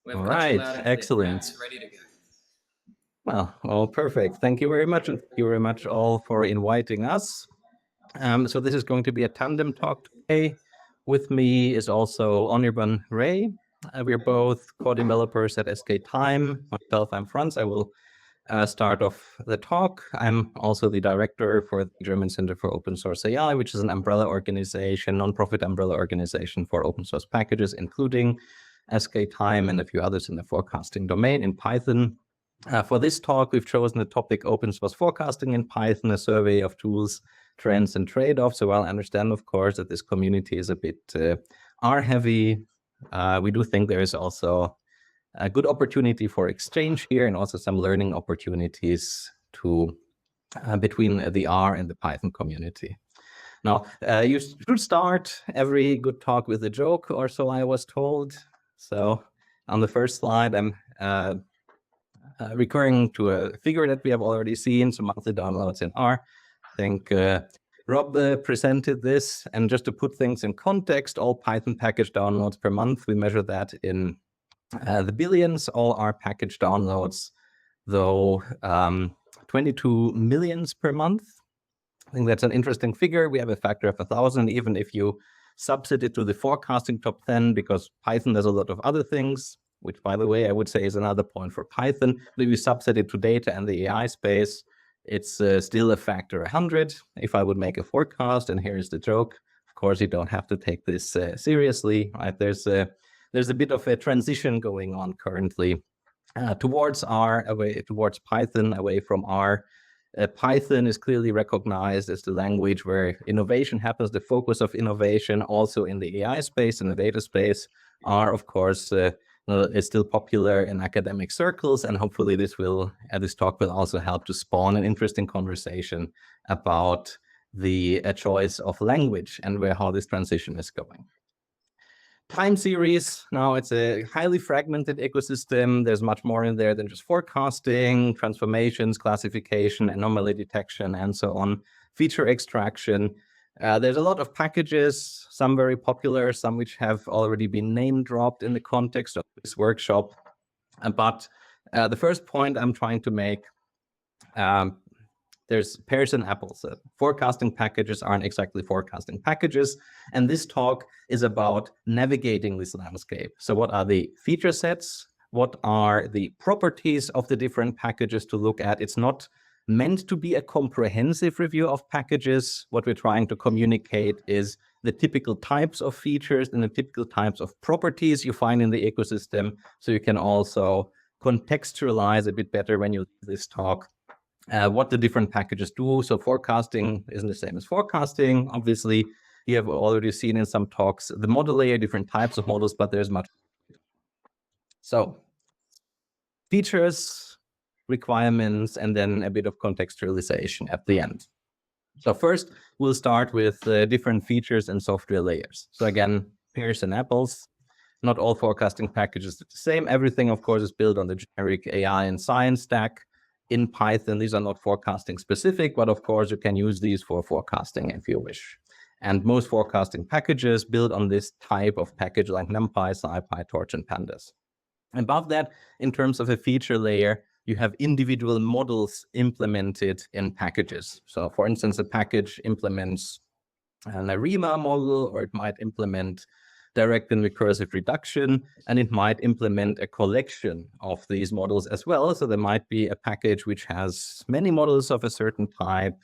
All right, excellent. Well, perfect. Thank you very much. And thank you very much all for inviting us. So this is going to be a tandem talk today. With me is also Anirban Ray. We're both co-developers at SK Time. Myself, I'm Franz. I will start off the talk. I'm also the director for the German Center for Open Source AI, which is an umbrella organization, nonprofit umbrella organization for open source packages, including SK Time and a few others in the forecasting domain in Python. For this talk, we've chosen the topic open source forecasting in Python, a survey of tools, trends, and trade-offs. So while I understand, of course, that this community is a bit R-heavy, we do think there is also a good opportunity for exchange here and also some learning opportunities to between the R and the Python community. Now, you should start every good talk with a joke, or so I was told. So on the first slide, I'm recurring to a figure that we have already seen, so monthly downloads in R. I think Rob presented this, and just to put things in context, all Python package downloads per month, we measure that in the billions. All R package downloads, though, 22 millions per month. I think that's an interesting figure. We have a factor of 1,000, even if you subset it to the forecasting top 10, because Python does a lot of other things, which, by the way, I would say is another point for Python. But if you subset it to data and the AI space, it's still a factor 100. If I would make a forecast, and here's the joke, of course, you don't have to take this seriously, right? There's a bit of a transition going on currently towards R, towards Python, away from R. Python is clearly recognized as the language where innovation happens, the focus of innovation, also in the AI space, in the data space. R, of course, is still popular in academic circles, and hopefully this talk will also help to spawn an interesting conversation about the choice of language and how this transition is going. Time series, now it's a highly fragmented ecosystem. There's much more in there than just forecasting, transformations, classification, anomaly detection, and so on, feature extraction. There's a lot of packages, some very popular, some which have already been name dropped in the context of this workshop. But the first point I'm trying to make, there's pears and apples. Forecasting packages aren't exactly forecasting packages. And this talk is about navigating this landscape. So what are the feature sets? What are the properties of the different packages to look at? It's not meant to be a comprehensive review of packages. What we're trying to communicate is the typical types of features and the typical types of properties you find in the ecosystem. So you can also contextualize a bit better when you do this talk what the different packages do. So forecasting isn't the same as forecasting. Obviously, you have already seen in some talks the model layer, different types of models, but there's much. So features, requirements, and then a bit of contextualization at the end. So first, we'll start with different features and software layers. So again, pears and apples. Not all forecasting packages are the same. Everything, of course, is built on the generic AI and science stack. In Python, these are not forecasting specific, but of course, you can use these for forecasting if you wish. And most forecasting packages build on this type of package like NumPy, SciPy, Torch, and Pandas. Above that, in terms of a feature layer, you have individual models implemented in packages. So for instance, a package implements an ARIMA model, or it might implement direct and recursive reduction, and it might implement a collection of these models as well. So there might be a package which has many models of a certain type.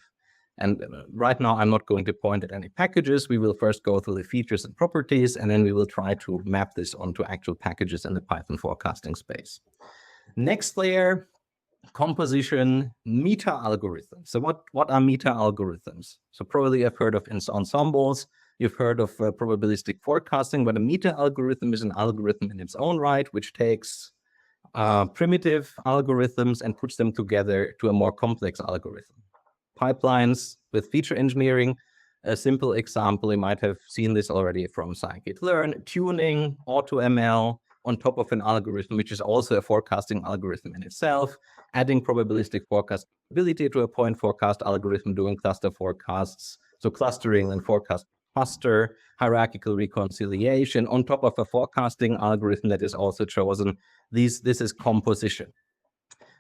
And right now, I'm not going to point at any packages. We will first go through the features and properties, and then we will try to map this onto actual packages in the Python forecasting space. Next layer, composition meta algorithms. So what are meta algorithms? So probably you've heard of ensembles. You've heard of probabilistic forecasting, but a meta algorithm is an algorithm in its own right, which takes primitive algorithms and puts them together to a more complex algorithm. Pipelines with feature engineering, a simple example, you might have seen this already from scikit-learn, tuning, AutoML on top of an algorithm, which is also a forecasting algorithm in itself, adding probabilistic forecast ability to a point forecast algorithm, doing cluster forecasts, so clustering and forecast faster hierarchical reconciliation on top of a forecasting algorithm that is also chosen. This is composition.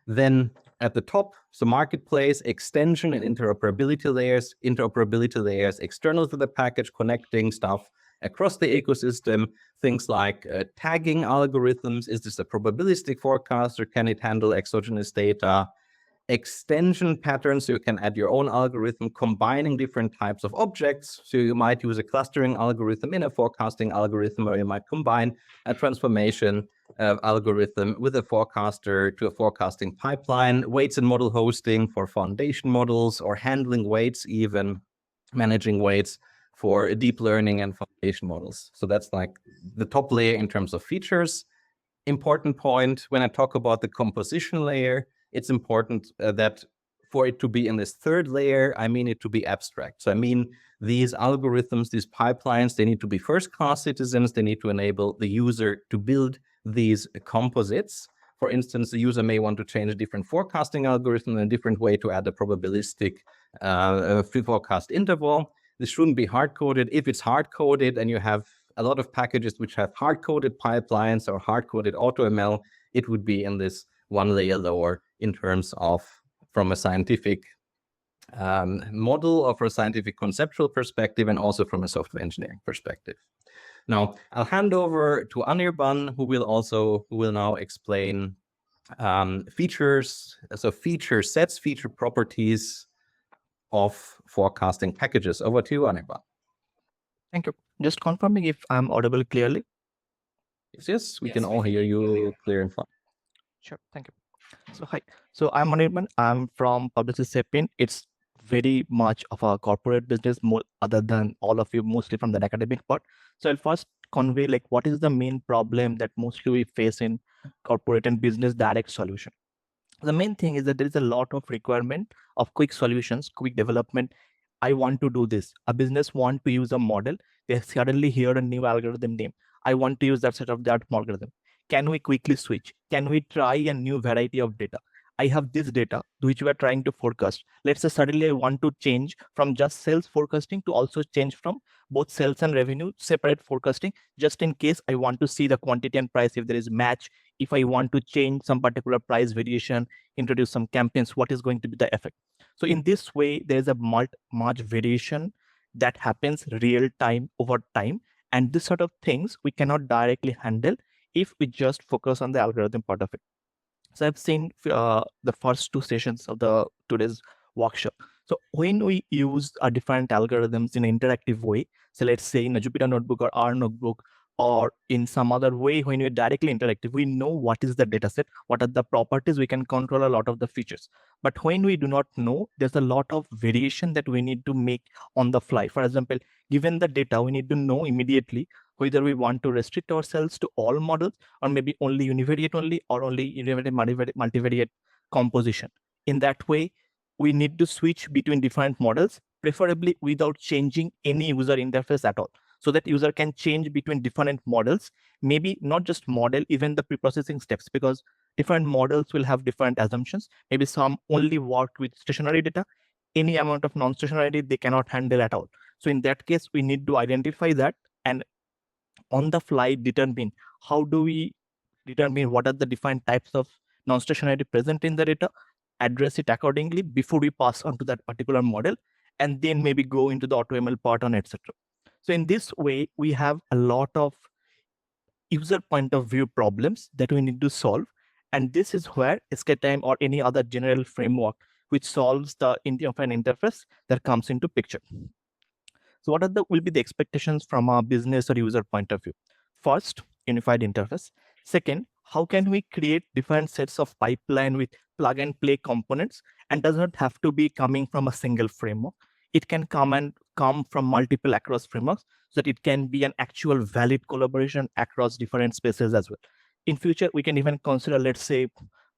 Then at the top, so marketplace, extension and interoperability layers external to the package, connecting stuff across the ecosystem, things like tagging algorithms. Is this a probabilistic forecast or can it handle exogenous data? Extension patterns, so you can add your own algorithm combining different types of objects. So you might use a clustering algorithm in a forecasting algorithm, or you might combine a transformation algorithm with a forecaster to a forecasting pipeline, weights and model hosting for foundation models, or handling weights, even managing weights for deep learning and foundation models. So that's like the top layer in terms of features. Important point, when I talk about the composition layer, it's important that for it to be in this third layer, I mean it to be abstract. So I mean these algorithms, these pipelines, they need to be first-class citizens. They need to enable the user to build these composites. For instance, the user may want to change a different forecasting algorithm in a different way to add a probabilistic forecast interval. This shouldn't be hard-coded. If it's hard-coded and you have a lot of packages which have hard-coded pipelines or hard-coded AutoML, it would be in this one layer lower in terms of from a scientific model or from a scientific conceptual perspective, and also from a software engineering perspective. Now, I'll hand over to Anirban, who will now explain features, so feature sets, feature properties of forecasting packages. Over to you, Anirban. Thank you. Just confirming if I'm audible clearly. Yes, we can all hear you clear and fine. Sure, thank you. So hi, so I'm Anirban. I'm from Publicity Sapient. It's very much of a corporate business, more other than all of you, mostly from the academic part. So I'll first convey like what is the main problem that mostly we face in corporate and business direct solution. The main thing is that there is a lot of requirement of quick solutions, quick development. I want to do this. A business want to use a model. They suddenly hear a new algorithm name. I want to use that set of that algorithm. Can we quickly switch? Can we try a new variety of data? I have this data which we are trying to forecast. Let's say suddenly I want to change from just sales forecasting to also change from both sales and revenue separate forecasting, just in case I want to see the quantity and price if there is match. If I want to change some particular price variation, introduce some campaigns, what is going to be the effect? So in this way, there's a much variation that happens real time over time. And this sort of things we cannot directly handle if we just focus on the algorithm part of it. So I've seen the first two sessions of the today's workshop. So when we use different algorithms in an interactive way, so let's say in a Jupyter notebook or R notebook, or in some other way, when we're directly interactive, we know what is the data set, what are the properties, we can control a lot of the features. But when we do not know, there's a lot of variation that we need to make on the fly. For example, given the data, we need to know immediately whether we want to restrict ourselves to all models, or maybe only univariate only, or only univariate multivariate composition. In that way, we need to switch between different models, preferably without changing any user interface at all, so that user can change between different models, maybe not just model, even the pre-processing steps, because different models will have different assumptions. Maybe some only work with stationary data, any amount of non-stationary they cannot handle at all. So in that case, we need to identify that and on the fly determine how do we determine what are the defined types of non-stationary present in the data, address it accordingly before we pass on to that particular model, and then maybe go into the AutoML pattern, etc. So in this way, we have a lot of user point of view problems that we need to solve. And this is where SKTime or any other general framework which solves the of an interface that comes into picture. So what will be the expectations from a business or user point of view? First, unified interface. Second, how can we create different sets of pipeline with plug and play components, and does not have to be coming from a single framework. It can come from multiple across frameworks, so that it can be an actual valid collaboration across different spaces as well. In future, we can even consider, let's say,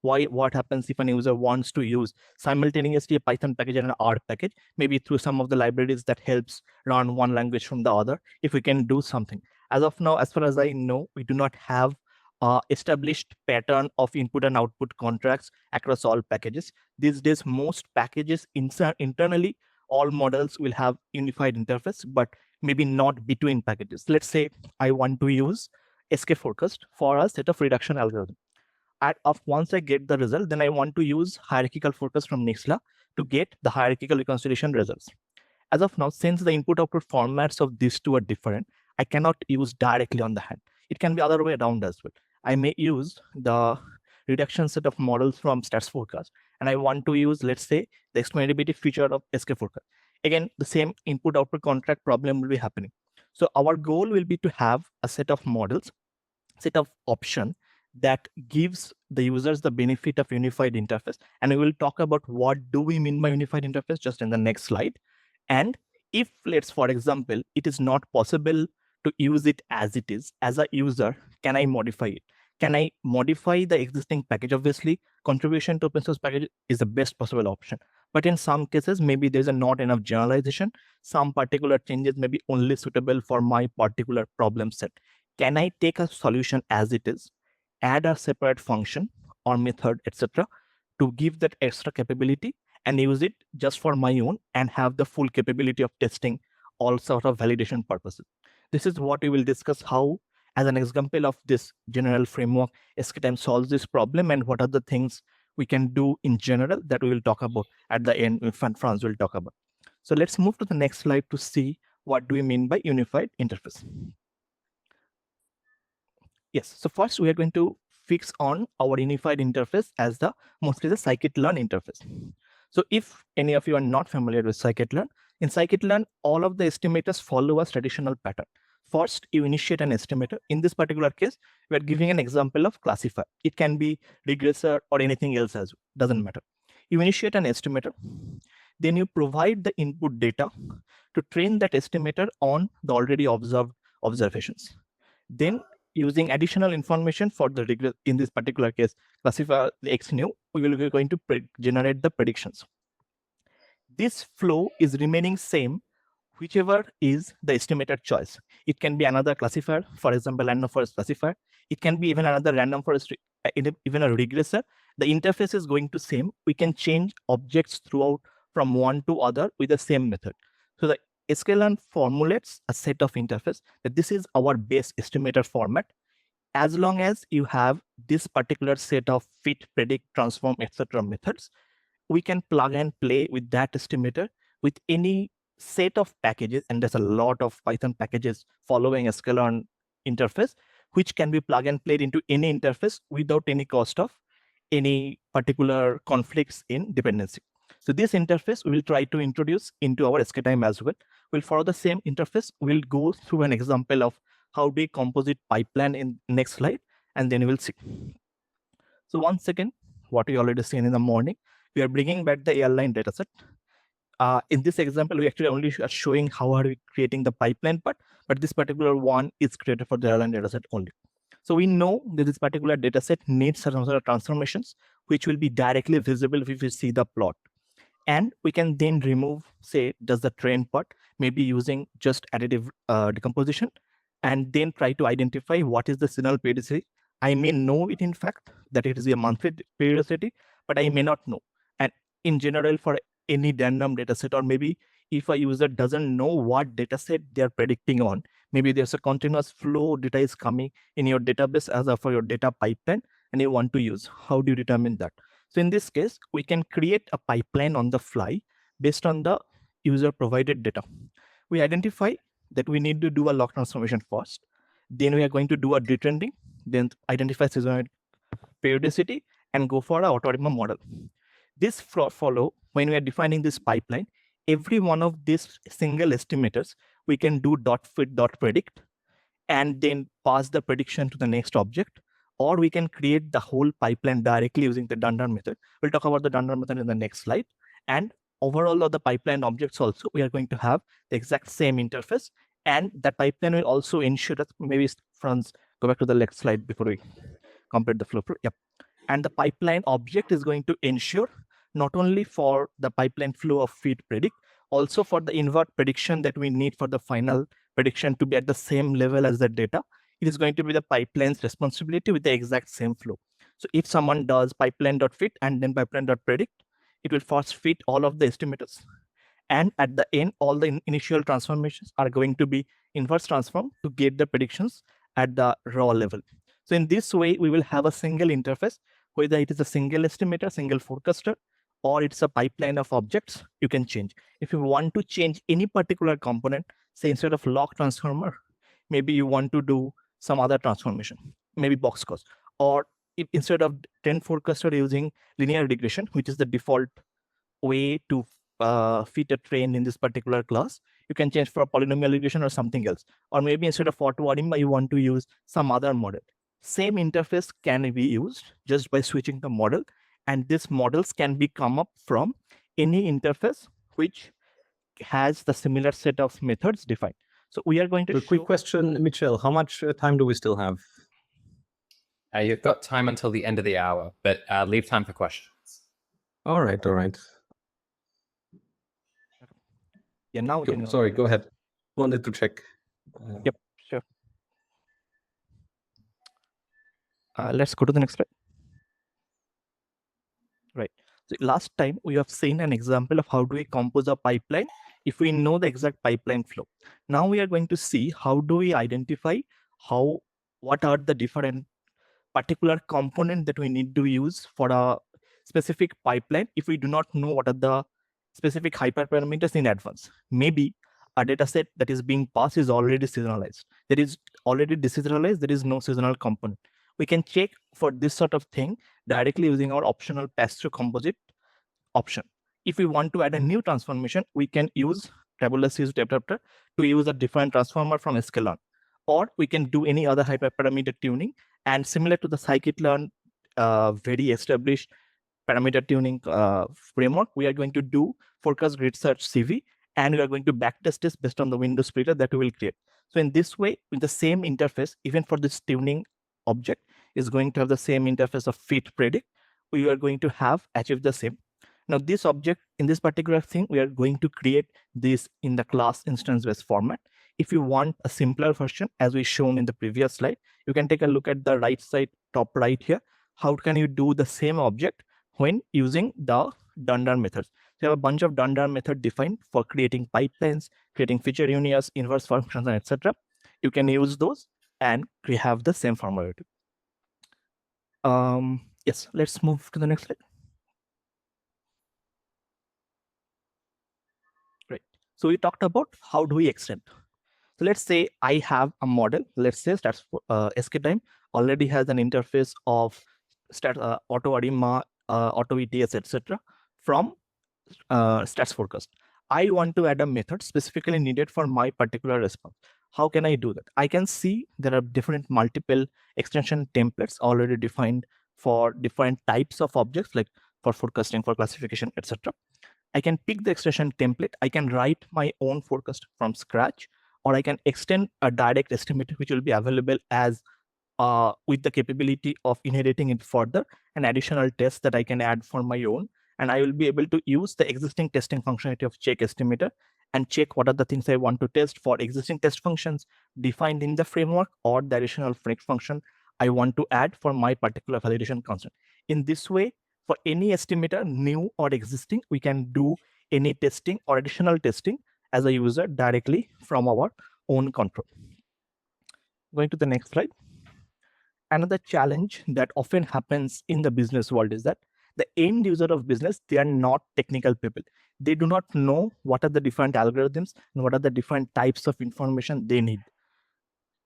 what happens if an user wants to use simultaneously a Python package and an R package, maybe through some of the libraries that helps run one language from the other, if we can do something. As of now, as far as I know, we do not have established pattern of input and output contracts across all packages. These days, most packages internally, all models will have unified interface, but maybe not between packages. Let's say I want to use SK forecast for a set of reduction algorithm. Once I get the result, then I want to use hierarchical forecast from Nextla to get the hierarchical reconciliation results. As of now, since the input-output formats of these two are different, I cannot use directly on the hand. It can be other way around as well. I may use the reduction set of models from stats forecast, and I want to use, let's say, the explainability feature of SK forecast. Again, the same input-output contract problem will be happening. So our goal will be to have a set of models, set of option that gives the users the benefit of unified interface. And we will talk about what do we mean by unified interface just in the next slide. And if, let's, for example, it is not possible to use it as it is, as a user, can I modify it? Can I modify the existing package? Obviously, contribution to open source package is the best possible option. But in some cases, maybe there's not enough generalization. Some particular changes may be only suitable for my particular problem set. Can I take a solution as it is, add a separate function or method, etc., to give that extra capability and use it just for my own and have the full capability of testing all sort of validation purposes? This is what we will discuss, how, as an example of this general framework, SKTime solves this problem and what are the things we can do in general that we will talk about at the end. Franz will talk about. So let's move to the next slide to see what do we mean by unified interface. Yes, so first we are going to fix on our unified interface as the mostly the scikit-learn interface. So if any of you are not familiar with scikit-learn, in scikit-learn, all of the estimators follow a traditional pattern. First, you initiate an estimator. In this particular case, we are giving an example of classifier. It can be regressor or anything else as well, doesn't matter. You initiate an estimator, then you provide the input data to train that estimator on the already observed observations. Then using additional information for the regress, in this particular case, classifier the X new, we will be going to generate the predictions. This flow is remaining same, whichever is the estimated choice. It can be another classifier, for example, random forest classifier. It can be even another random forest, even a regressor. The interface is going to same. We can change objects throughout from one to other with the same method. So the sklearn formulates a set of interface that this is our base estimator format. As long as you have this particular set of fit, predict, transform, etc. methods, we can plug and play with that estimator with any set of packages, and there's a lot of Python packages following a sklearn interface, which can be plug and played into any interface without any cost of any particular conflicts in dependency. So this interface we will try to introduce into our SKTime as well. We'll follow the same interface. We'll go through an example of how do we composite pipeline in next slide, and then we'll see. So once again, what we already seen in the morning, we are bringing back the airline dataset. In this example, we actually only are showing how are we creating the pipeline part, but this particular one is created for the airline dataset only. So we know that this particular dataset needs some sort of transformations, which will be directly visible if we see the plot. And we can then remove, say, does the train part, maybe using just additive decomposition, and then try to identify what is the signal periodicity. I may know it, in fact, that it is a monthly periodicity, but I may not know. And in general, for any random data set, or maybe if a user doesn't know what data set they're predicting on, maybe there's a continuous flow data is coming in your database as for your data pipeline, and you want to use. How do you determine that? So in this case, we can create a pipeline on the fly based on the user provided data. We identify that we need to do a log transformation first. Then we are going to do a retrending, then identify seasonal periodicity, and go for an auto-RMA model. This follow, when we are defining this pipeline, every one of these single estimators, we can do .fit, .predict, and then pass the prediction to the next object, or we can create the whole pipeline directly using the Dundar method. We'll talk about the Dundar method in the next slide. And overall of the pipeline objects also, we are going to have the exact same interface, and that pipeline will also ensure that, maybe Franz, go back to the next slide before we complete the flow. Yep. And the pipeline object is going to ensure not only for the pipeline flow of fit, predict, also for the invert prediction that we need for the final prediction to be at the same level as the data. It is going to be the pipeline's responsibility with the exact same flow. So if someone does pipeline.fit and then pipeline.predict, it will first fit all of the estimators. And at the end, all the initial transformations are going to be inverse transform to get the predictions at the raw level. So in this way, we will have a single interface, whether it is a single estimator, single forecaster, or it's a pipeline of objects, you can change. If you want to change any particular component, say instead of log transformer, maybe you want to do some other transformation, maybe box cost, or if instead of 10 forecaster using linear regression, which is the default way to fit a train in this particular class, you can change for polynomial regression or something else. Or maybe instead of auto-ARIMA, you want to use some other model. Same interface can be used just by switching the model, and these models can be come up from any interface which has the similar set of methods defined. So we are going to A quick question, Michelle, how much time do we still have? You've got time until the end of the hour, but leave time for questions. All right. Yeah, now Cool. Sorry, go ahead. Wanted to check. Yep, sure. Let's go to the next slide. Right. So last time we have seen an example of how do we compose a pipeline if we know the exact pipeline flow. Now we are going to see how do we identify what are the different particular component that we need to use for a specific pipeline if we do not know what are the specific hyperparameters in advance. Maybe a data set that is being passed is already seasonalized. There is already deseasonalized, there is no seasonal component. We can check for this sort of thing directly using our optional pass-through composite option. If we want to add a new transformation, we can use tabular series adapter to use a different transformer from sklearn, or we can do any other hyperparameter tuning. And similar to the scikit-learn very established parameter tuning framework, we are going to do forecast grid search CV, and we are going to backtest this based on the window splitter that we will create. So in this way, with the same interface, even for this tuning object is going to have the same interface of fit predict, we are going to have achieve the same. Now this object in this particular thing, we are going to create this in the class instance-based format. If you want a simpler version, as we shown in the previous slide, you can take a look at the right side, top right here. How can you do the same object when using the Dundar methods? So you have a bunch of Dundar method defined for creating pipelines, creating feature unions, inverse functions, and etc. You can use those and we have the same formality. Yes, let's move to the next slide. Right. So we talked about how do we extend. So let's say I have a model. Let's say stats SK time already has an interface of auto ARIMA, auto ETS, etc. from stats forecast. I want to add a method specifically needed for my particular response. How can I do that? I can see there are different multiple extension templates already defined for different types of objects, like for forecasting, for classification, etc. I can pick the extension template. I can write my own forecast from scratch, or I can extend a direct estimate, which will be available as with the capability of inheriting it further, an additional test that I can add for my own. And I will be able to use the existing testing functionality of check estimator and check what are the things I want to test for existing test functions defined in the framework, or the additional function I want to add for my particular validation constant. In this way, for any estimator, new or existing, we can do any testing or additional testing as a user directly from our own control. Going to the next slide. Another challenge that often happens in the business world is that the end user of business, they are not technical people. They do not know what are the different algorithms and what are the different types of information they need.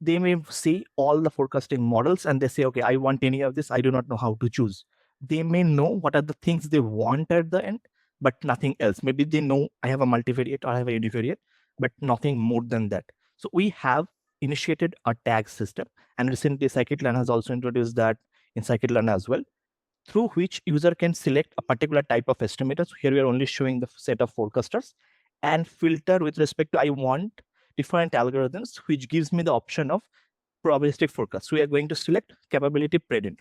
They may see all the forecasting models and they say, okay, I want any of this. I do not know how to choose. They may know what are the things they want at the end, but nothing else. Maybe they know I have a multivariate or I have a univariate, but nothing more than that. So we have initiated a tag system, and recently scikit-learn has also introduced that in scikit-learn as well, through which user can select a particular type of estimator. So here we are only showing the set of forecasters and filter with respect to I want different algorithms, which gives me the option of probabilistic forecast. So we are going to select capability pretrained.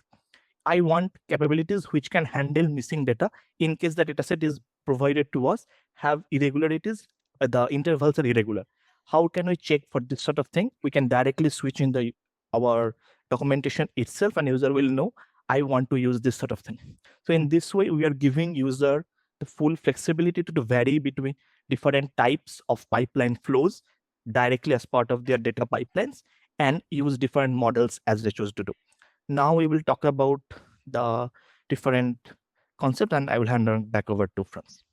I want capabilities which can handle missing data in case the dataset is provided to us have irregularities, the intervals are irregular. How can we check for this sort of thing? We can directly switch in our documentation itself, and user will know I want to use this sort of thing. So in this way, we are giving user the full flexibility to vary between different types of pipeline flows directly as part of their data pipelines and use different models as they choose to do. Now we will talk about the different concept, and I will hand it back over to Franz.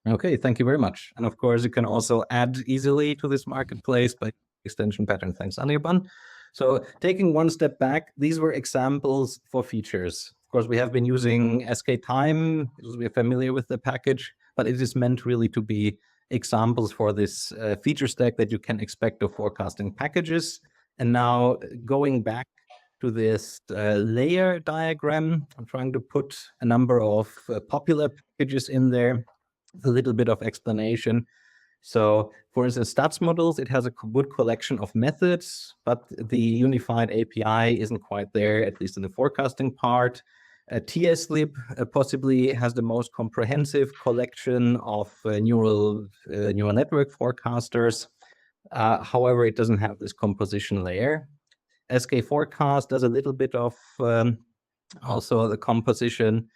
Okay, thank you very much. And of course, you can also add easily to this marketplace by extension pattern. Thanks, Anirban. So taking one step back, these were examples for features. Of course, we have been using SK Time because we're familiar with the package, but it is meant really to be examples for this feature stack that you can expect of forecasting packages. And now going back to this layer diagram, I'm trying to put a number of popular packages in there, a little bit of explanation. So for instance, stats models, it has a good collection of methods, but the unified API isn't quite there, at least in the forecasting part. TSLib possibly has the most comprehensive collection of neural network forecasters. However, it doesn't have this composition layer. SK Forecast does a little bit of also the composition.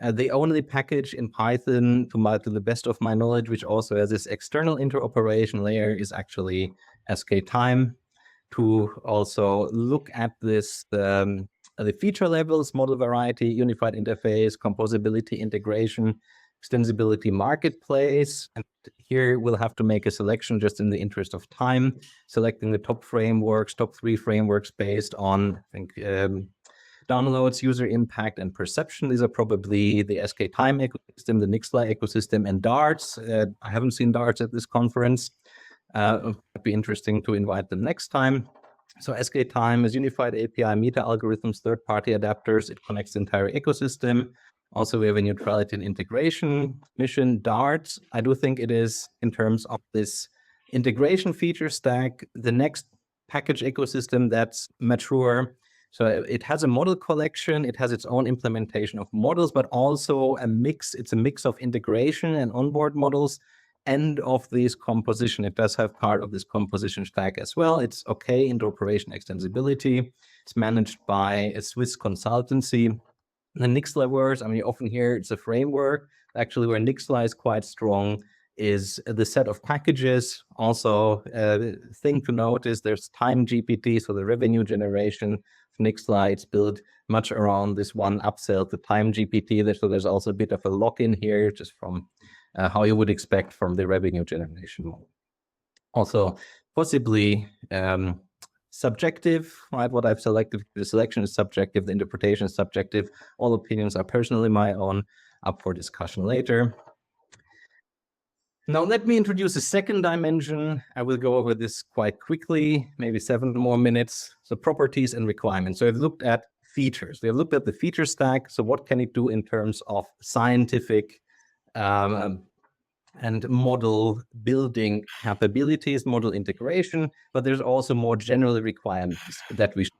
The only package in Python, to the best of my knowledge, which also has this external interoperation layer, is actually SK Time, to also look at this, the feature levels, model variety, unified interface, composability, integration, extensibility, marketplace. And here we'll have to make a selection just in the interest of time, selecting the top frameworks, top 3 frameworks based on, I think, downloads, user impact, and perception. These are probably the SK Time ecosystem, the Nixfly ecosystem, and darts. I haven't seen darts at this conference. It'd be interesting to invite them next time. So SK Time is unified API, meta algorithms, third-party adapters. It connects the entire ecosystem. Also, we have a neutrality and integration mission, darts. I do think it is, in terms of this integration feature stack, the next package ecosystem that's mature. So it has a model collection, it has its own implementation of models, but also a mix. It's a mix of integration and onboard models and of this composition. It does have part of this composition stack as well. It's okay, interoperation extensibility. It's managed by a Swiss consultancy. The Nixflyverse, I mean, you often hear it's a framework. Actually, where Nixfly is quite strong is the set of packages. Also, thing to note is there's time GPT, so the revenue generation of Nixfly, it's built much around this one upsell to time GPT. So there's also a bit of a lock-in here, just from how you would expect from the revenue generation model. Also, possibly subjective, right? What I've selected, the selection is subjective, the interpretation is subjective. All opinions are personally my own, up for discussion later. Now, let me introduce a second dimension. I will go over this quite quickly, maybe 7 more minutes. So properties and requirements. So I've looked at features. We have looked at the feature stack. So what can it do in terms of scientific and model building capabilities, model integration, but there's also more general requirements that we should.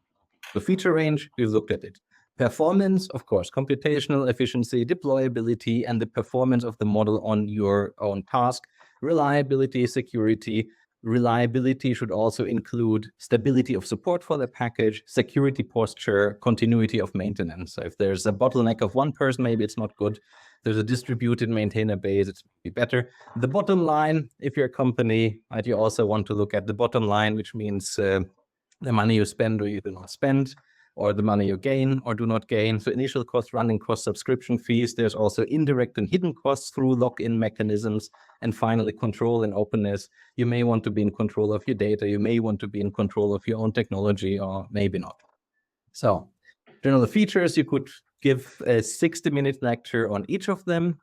The feature range, we've looked at it. Performance, of course, computational efficiency, deployability, and the performance of the model on your own task. Reliability, security. Reliability should also include stability of support for the package, security posture, continuity of maintenance. So if there's a bottleneck of one person, maybe it's not good. There's a distributed maintainer base, it's better. The bottom line, if you're a company, right, you also want to look at the bottom line, which means the money you spend or you do not spend, or the money you gain or do not gain. So initial cost, running cost, subscription fees. There's also indirect and hidden costs through lock-in mechanisms. And finally, control and openness. You may want to be in control of your data. You may want to be in control of your own technology, or maybe not. So general features, you could give a 60-minute lecture on each of them.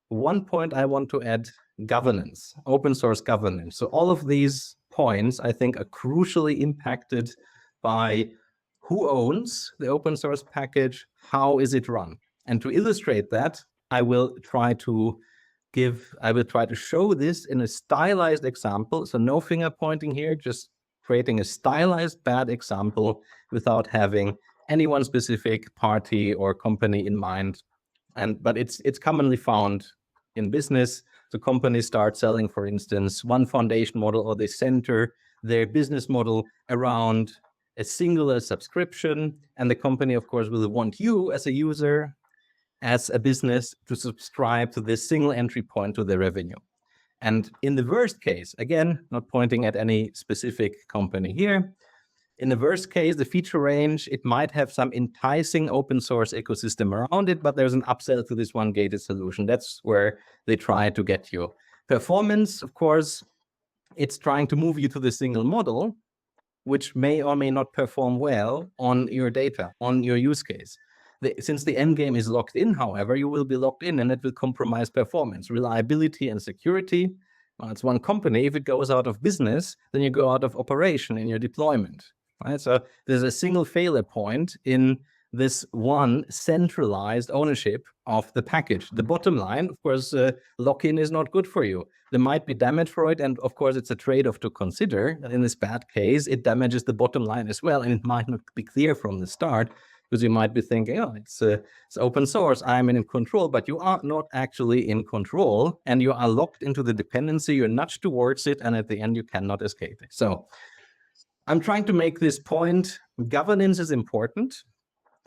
One point I want to add, governance, open source governance. So all of these points, I think, are crucially impacted by who owns the open source package, how is it run? And to illustrate that, I will try to show this in a stylized example. So no finger pointing here, just creating a stylized bad example without having any one specific party or company in mind. But it's commonly found in business. So companies start selling, for instance, one foundation model, or they center their business model around a singular subscription. And the company, of course, will want you as a user, as a business, to subscribe to this single entry point to their revenue. And in the worst case, again, not pointing at any specific company here, in the worst case, the feature range, it might have some enticing open source ecosystem around it, but there's an upsell to this one gated solution. That's where they try to get you. Performance, of course, it's trying to move you to the single model, which may or may not perform well on your data, on your use case. Since the end game is locked in, however, you will be locked in and it will compromise performance, reliability, and security. Well, it's one company. If it goes out of business, then you go out of operation in your deployment. Right? So there's a single failure point in this one centralized ownership of the package. The bottom line, of course, lock-in is not good for you. There might be damage for it, and of course, it's a trade-off to consider. In this bad case, it damages the bottom line as well, and it might not be clear from the start, because you might be thinking, oh, it's open source, I'm in control, but you are not actually in control, and you are locked into the dependency, you're nudged towards it, and at the end, you cannot escape it. So I'm trying to make this point. Governance is important.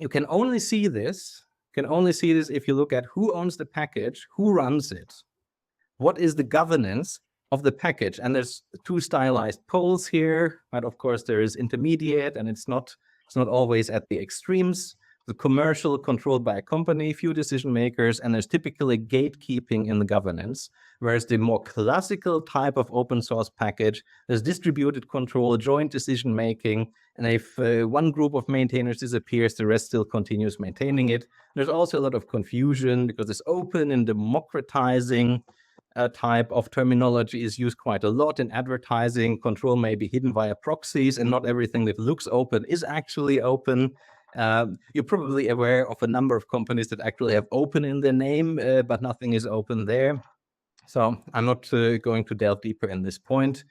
You can only see this. If you look at who owns the package, who runs it, what is the governance of the package. And there's two stylized poles here, but of course there is intermediate, and it's not always at the extremes. The commercial controlled by a company, few decision makers, and there's typically gatekeeping in the governance. Whereas the more classical type of open source package, there's distributed control, joint decision making, and if one group of maintainers disappears, the rest still continues maintaining it. There's also a lot of confusion because this open and democratizing type of terminology is used quite a lot in advertising. Control may be hidden via proxies, and not everything that looks open is actually open. You're probably aware of a number of companies that actually have open in their name, but nothing is open there. So I'm not going to delve deeper in this point.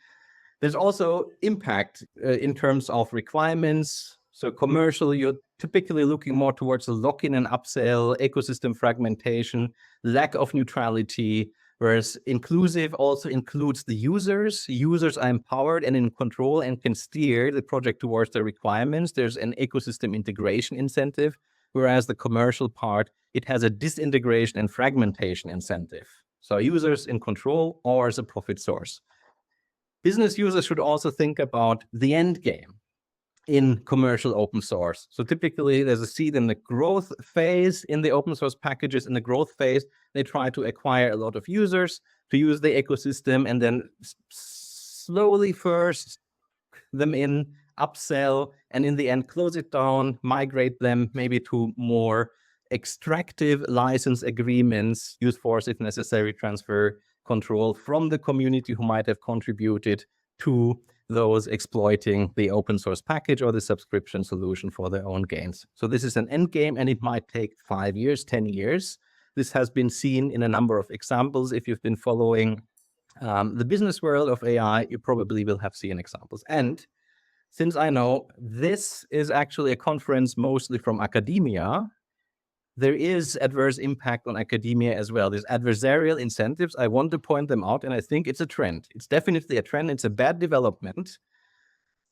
There's also impact in terms of requirements. So commercial, you're typically looking more towards the lock-in and upsell, ecosystem fragmentation, lack of neutrality, whereas inclusive also includes the users. Users are empowered and in control and can steer the project towards their requirements. There's an ecosystem integration incentive, whereas the commercial part, it has a disintegration and fragmentation incentive. So users in control or as a profit source. Business users should also think about the end game in commercial open source. So typically there's a seed in the growth phase in the open source packages. In the growth phase, they try to acquire a lot of users to use the ecosystem and then slowly first them in, upsell, and in the end close it down, migrate them maybe to more extractive license agreements, use force if necessary, transfer control from the community who might have contributed to those exploiting the open source package or the subscription solution for their own gains. So this is an end game, and it might take 5 years, 10 years. This has been seen in a number of examples. If you've been following the business world of AI, you probably will have seen examples. And since I know this is actually a conference mostly from academia, there is adverse impact on academia as well. There's adversarial incentives. I want to point them out, and I think it's a trend. It's definitely a trend. It's a bad development.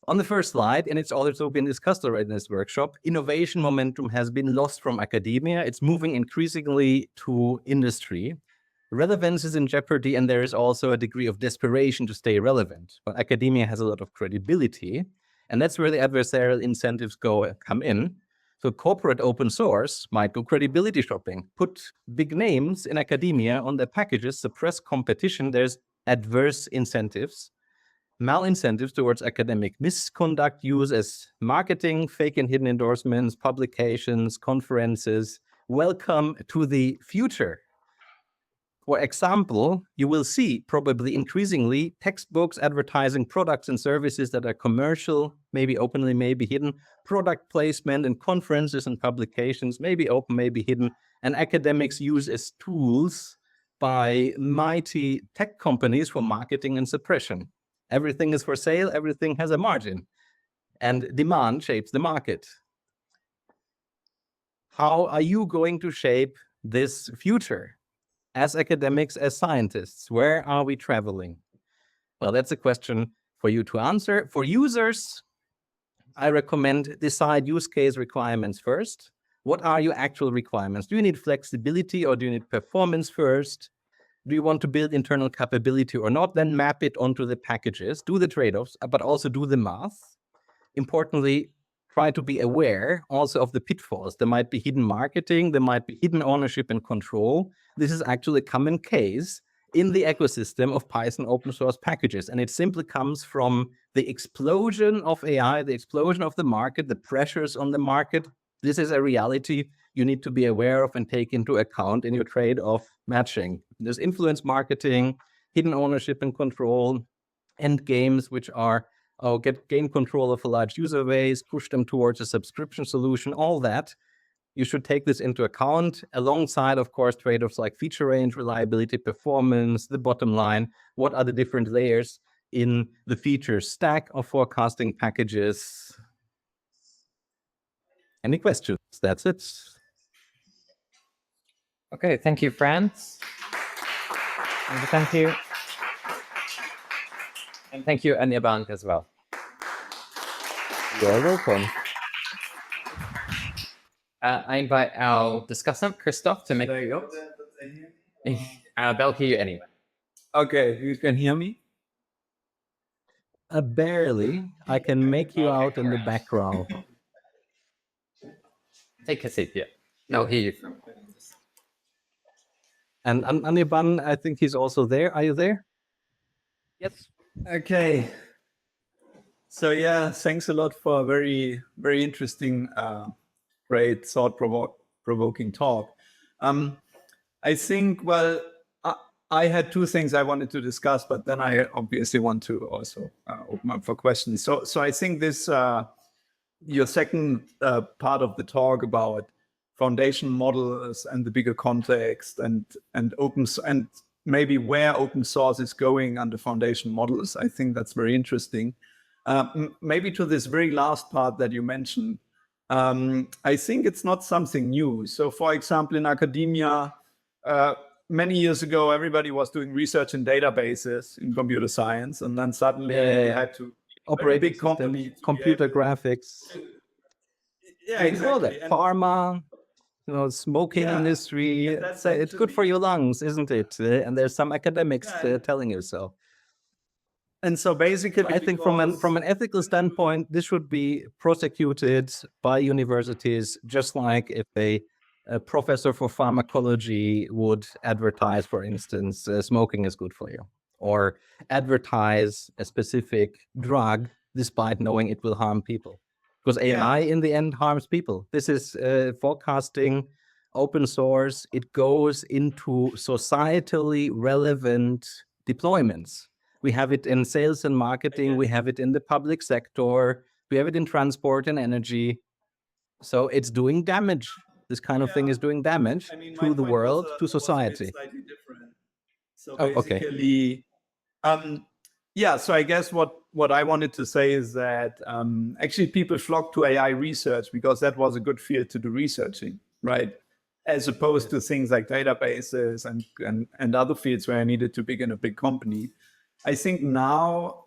On the first slide, and it's also been discussed already in this workshop, innovation momentum has been lost from academia. It's moving increasingly to industry. Relevance is in jeopardy, and there is also a degree of desperation to stay relevant. But academia has a lot of credibility, and that's where the adversarial incentives come in. So corporate open source might go credibility shopping, put big names in academia on their packages, suppress competition. There's adverse incentives, malincentives towards academic misconduct, use as marketing, fake and hidden endorsements, publications, conferences. Welcome to the future. For example, you will see probably increasingly textbooks advertising products and services that are commercial, maybe openly, maybe hidden, product placement in conferences and publications, maybe open, maybe hidden, and academics use as tools by mighty tech companies for marketing and suppression. Everything is for sale, everything has a margin, and demand shapes the market. How are you going to shape this future? As academics, as scientists, where are we traveling? Well, that's a question for you to answer. For users, I recommend decide use case requirements first. What are your actual requirements? Do you need flexibility or do you need performance first? do you want to build internal capability or not? Then map it onto the packages, do the trade-offs, but also do the math. Importantly, try to be aware also of the pitfalls. There might be hidden marketing, there might be hidden ownership and control. This is actually a common case in the ecosystem of Python open source packages. And it simply comes from the explosion of AI, the explosion of the market, the pressures on the market. This is a reality you need to be aware of and take into account in your trade-off matching. There's influence marketing, hidden ownership and control, end games, which are gain control of a large user base, push them towards a subscription solution, all that. You should take this into account alongside, of course, trade-offs like feature range, reliability, performance, the bottom line. What are the different layers in the feature stack of forecasting packages? Any questions? That's it. Okay, thank you, Franz. And thank you. And thank you, Anirban, as well. You're welcome. I invite our discussant, Christoph, to make... There you go. They'll hear you anyway. Okay, you can hear me? Barely. I can make you out in the background. Take a seat, yeah. They'll hear you. And Anirban, I think he's also there. Are you there? Yes. Okay. So yeah, thanks a lot for a very, very interesting, great thought-provoking talk. I think, well, I had two things I wanted to discuss, but then I obviously want to also open up for questions. So I think this, your second part of the talk about foundation models and the bigger context and maybe where open source is going under foundation models, I think that's very interesting. Maybe to this very last part that you mentioned, I think it's not something new. So for example, in academia, many years ago, everybody was doing research in databases in computer science, and then suddenly they had to operate big company, computer graphics. Yeah, exactly. Pharma, smoking industry. It's good for your lungs, isn't it? And there's some academics telling you so. And so basically, I think from an ethical standpoint, this should be prosecuted by universities, just like if a professor for pharmacology would advertise, for instance, smoking is good for you, or advertise a specific drug despite knowing it will harm people. Because AI in the end harms people. This is forecasting, open source. It goes into societally relevant deployments. We have it in sales and marketing. We have it in the public sector. We have it in transport and energy. So it's doing damage. This kind of thing is doing damage to the world, to society. Slightly different. So basically, so I guess what I wanted to say is that actually people flock to AI research because that was a good field to do researching, right? As opposed to things like databases and other fields where I needed to begin a big company. I think now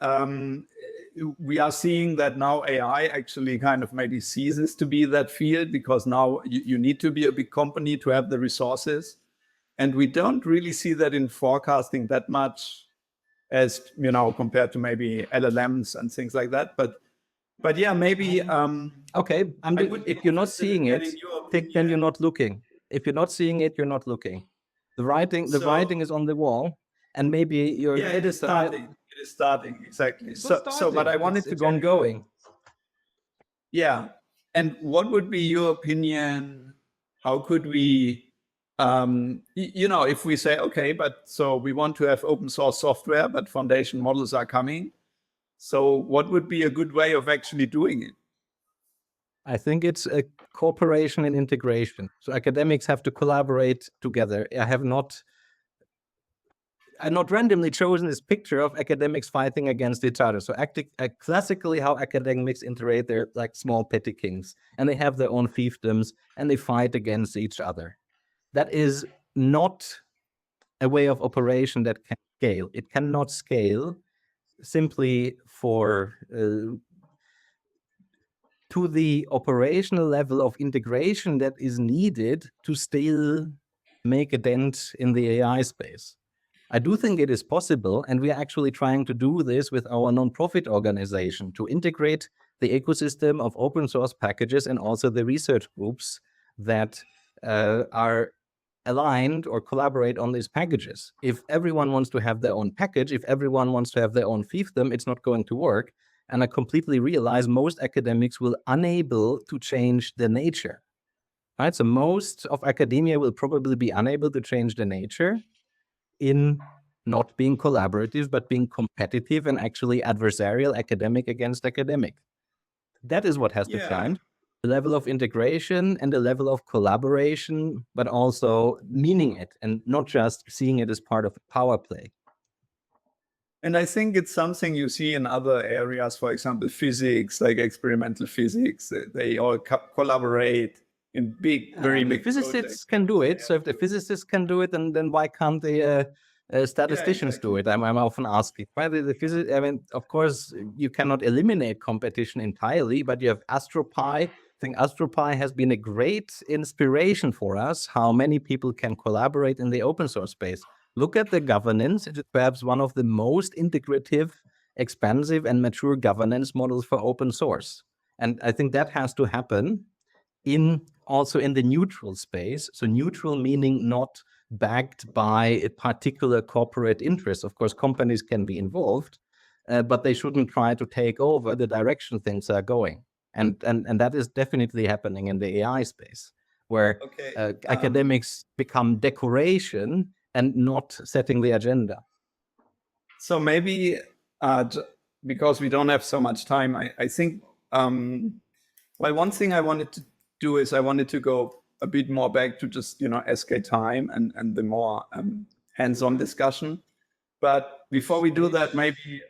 we are seeing that now AI actually kind of maybe ceases to be that field because now you need to be a big company to have the resources. And we don't really see that in forecasting that much as, compared to maybe LLMs and things like that. But yeah, maybe. Okay, if you're not seeing it, then you're not looking. If you're not seeing it, you're not looking. The writing is on the wall. And maybe your it is starting. It is starting, exactly. So but I wanted to get going. Yeah. And what would be your opinion? How could we, if we say, okay, but so we want to have open source software, but foundation models are coming. So what would be a good way of actually doing it? I think it's a cooperation and integration. So academics have to collaborate together. I've not randomly chosen this picture of academics fighting against each other. So classically how academics interact, they're like small petty kings, and they have their own fiefdoms, and they fight against each other. That is not a way of operation that can scale. It cannot scale simply for to the operational level of integration that is needed to still make a dent in the AI space. I do think it is possible, and we are actually trying to do this with our nonprofit organization to integrate the ecosystem of open source packages and also the research groups that are aligned or collaborate on these packages. If everyone wants to have their own package, if everyone wants to have their own fiefdom, it's not going to work. And I completely realize most academics will unable to change the nature. Right? So most of academia will probably be unable to change the nature in not being collaborative, but being competitive and actually adversarial, academic against academic. That is what has to shine. The level of integration and the level of collaboration, but also meaning it and not just seeing it as part of a power play. And I think it's something you see in other areas, for example, physics, like experimental physics. They all collaborate in very big physicists projects. can do it. So if the physicists can do it, then why can't the statisticians do it? I'm often asked it. Why the I mean, of course, you cannot eliminate competition entirely, but you have AstroPi. I think AstroPi has been a great inspiration for us, how many people can collaborate in the open source space. Look at the governance. It is perhaps one of the most integrative, expansive, and mature governance models for open source. And I think that has to happen also in the neutral space. So neutral meaning not backed by a particular corporate interest. Of course, companies can be involved, but they shouldn't try to take over the direction things are going. And that is definitely happening in the AI space, where academics become decoration and not setting the agenda. So maybe because we don't have so much time, I think, well, one thing I wanted to do is I wanted to go a bit more back to just, SK time and the more hands-on discussion. But before we do that, maybe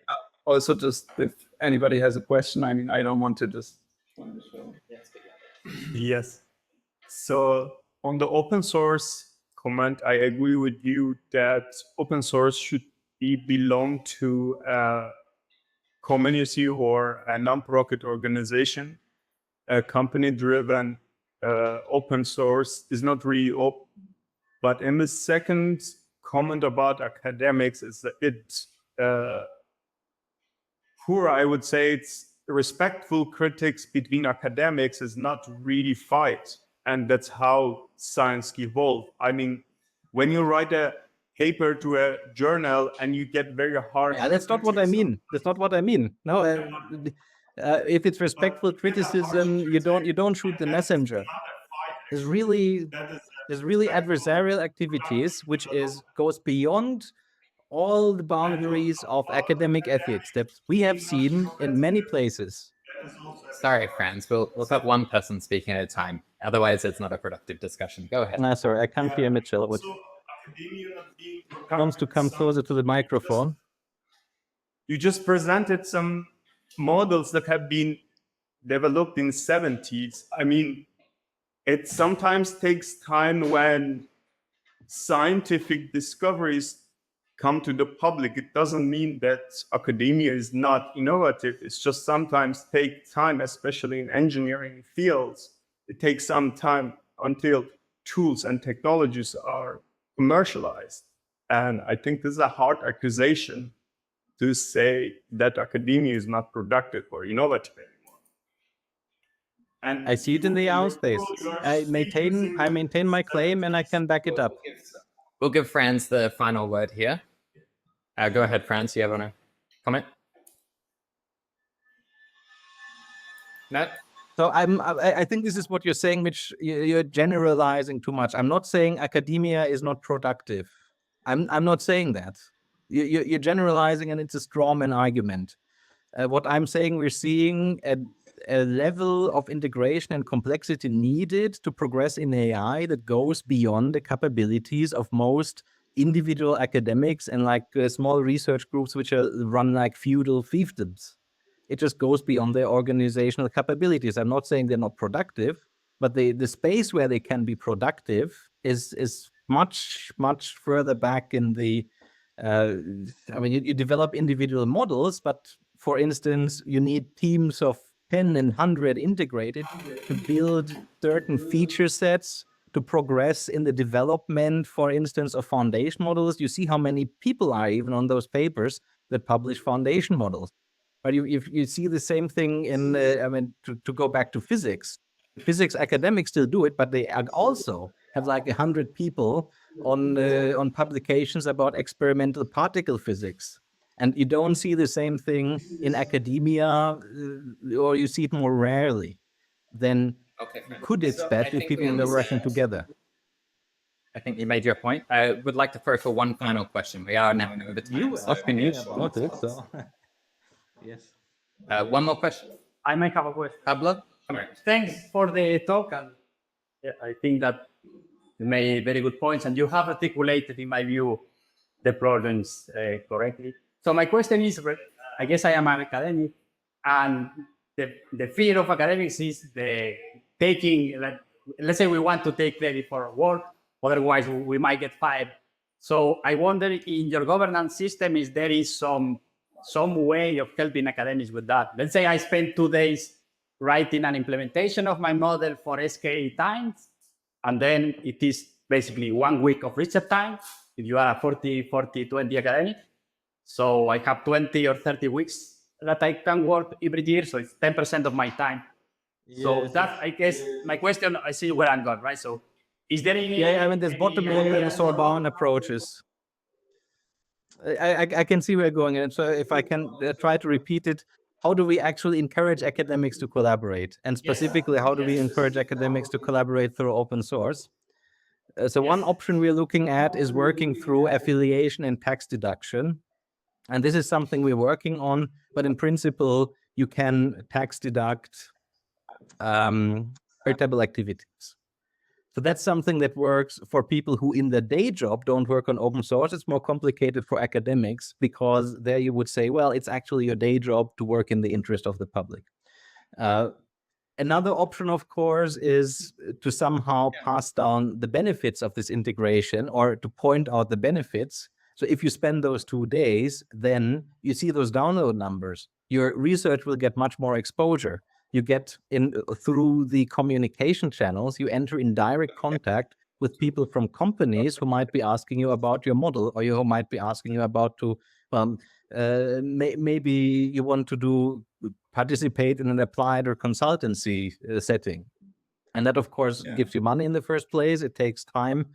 also just if anybody has a question, I mean, I don't want to just... Yes. So on the open source comment, I agree with you that open source should belong to a community or a non-profit organization. A company-driven open source is not really open. But in the second comment about academics is that it's poor, I would say it's respectful critics between academics is not really fight. And that's how science evolved. I mean, when you write a paper to a journal and you get very hard... Yeah, that's not what I mean. That's not what I mean. No, if it's respectful criticism, you don't shoot the messenger. There's really adversarial activities, which goes beyond all the boundaries of academic ethics that we have seen in many places. Sorry, Franz. We'll have one person speaking at a time. Otherwise, it's not a productive discussion. Go ahead. No, sorry, I can't hear Mitchell. Wants to come closer to the microphone. You just presented some models that have been developed in the 70s. I mean, it sometimes takes time when scientific discoveries come to the public. It doesn't mean that academia is not innovative. It's just sometimes take time, especially in engineering fields. It takes some time until tools and technologies are commercialized. And I think this is a hard accusation to say that academia is not productive or innovative anymore. And I see it in the AI space. I maintain my claim and I can back it up. We'll give Franz the final word here. Go ahead, Franz. You have a comment? No? So I think this is what you're saying, which you're generalizing too much. I'm not saying academia is not productive. I'm not saying that. You're generalizing, and it's a straw man argument. What I'm saying, we're seeing a level of integration and complexity needed to progress in AI that goes beyond the capabilities of most individual academics and like small research groups which are run like feudal fiefdoms. It just goes beyond their organizational capabilities. I'm not saying they're not productive, but the space where they can be productive is much further back in the I mean, you develop individual models, but for instance, you need teams of 10 and 100 integrated to build certain feature sets to progress in the development, for instance, of foundation models. You see how many people are even on those papers that publish foundation models. But you see the same thing in, to go back to physics. Physics academics still do it, but they also have like 100 people on publications about experimental particle physics. And you don't see the same thing in academia, or you see it more rarely than you could expect if people were working together. I think you made your point. I would like to throw for one final question. We are now in overtime. So Yes. one more question. I might have a question. Pablo? Come here. Thanks for the talk, and I think that you made very good points, and you have articulated, in my view, the problems correctly. So my question is, I guess I am an academic, and the fear of academics is the taking, like, let's say we want to take credit for work, otherwise we might get fired. So I wonder, in your governance system, is there is some way of helping academics with that? Let's say I spend 2 days writing an implementation of my model for SK times, and then it is basically 1 week of research time if you are a 20 academic. So I have 20 or 30 weeks that I can work every year, so it's 10% of my time. Yes. So that, I guess, my question, I see where I'm going, right? So is there any... Yeah, I mean, there's bottom-up and top-down approaches. I can see where you're going, and so if I can try to repeat it, how do we actually encourage academics to collaborate? And specifically, how do we encourage academics to collaborate through open source? So one option we're looking at is working through affiliation and tax deduction. And this is something we're working on, but in principle, you can tax deduct charitable activities. So that's something that works for people who in their day job don't work on open source. It's more complicated for academics because there you would say, well, it's actually your day job to work in the interest of the public. Another option, of course, is to somehow pass down the benefits of this integration or to point out the benefits. So if you spend those 2 days, then you see those download numbers. Your research will get much more exposure. You get in through the communication channels, you enter in direct contact with people from companies who might be asking you about your model, or who might be asking you about to, maybe you want to participate in an applied or consultancy setting. And that, of course, gives you money in the first place. It takes time.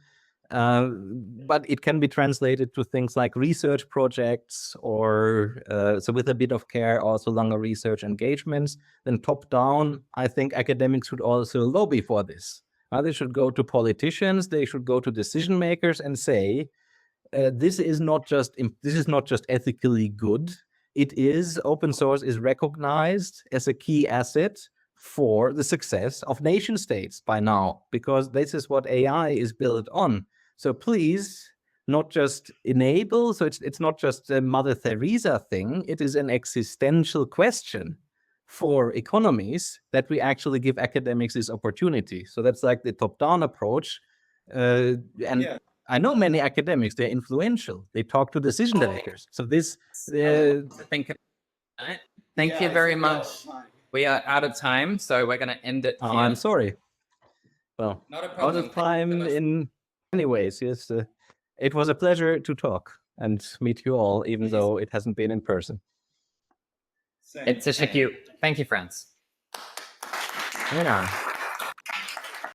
But it can be translated to things like research projects or, so with a bit of care, also longer research engagements. Then top down, I think academics should also lobby for this. They should go to politicians, they should go to decision makers and say, this is not just ethically good. It is, open source is recognized as a key asset for the success of nation states by now, because this is what AI is built on. So please, not just enable, so it's not just a Mother Teresa thing, it is an existential question for economies that we actually give academics this opportunity. So that's like the top-down approach. I know many academics, they're influential. They talk to decision makers. So this... Thank you very much. We are out of time, so we're going to end it here. I'm sorry. Well, Not a problem. out of time in many ways, yes. It was a pleasure to talk and meet you all, even though it hasn't been in person. It's a thank you. Thank you, Franz. Yeah.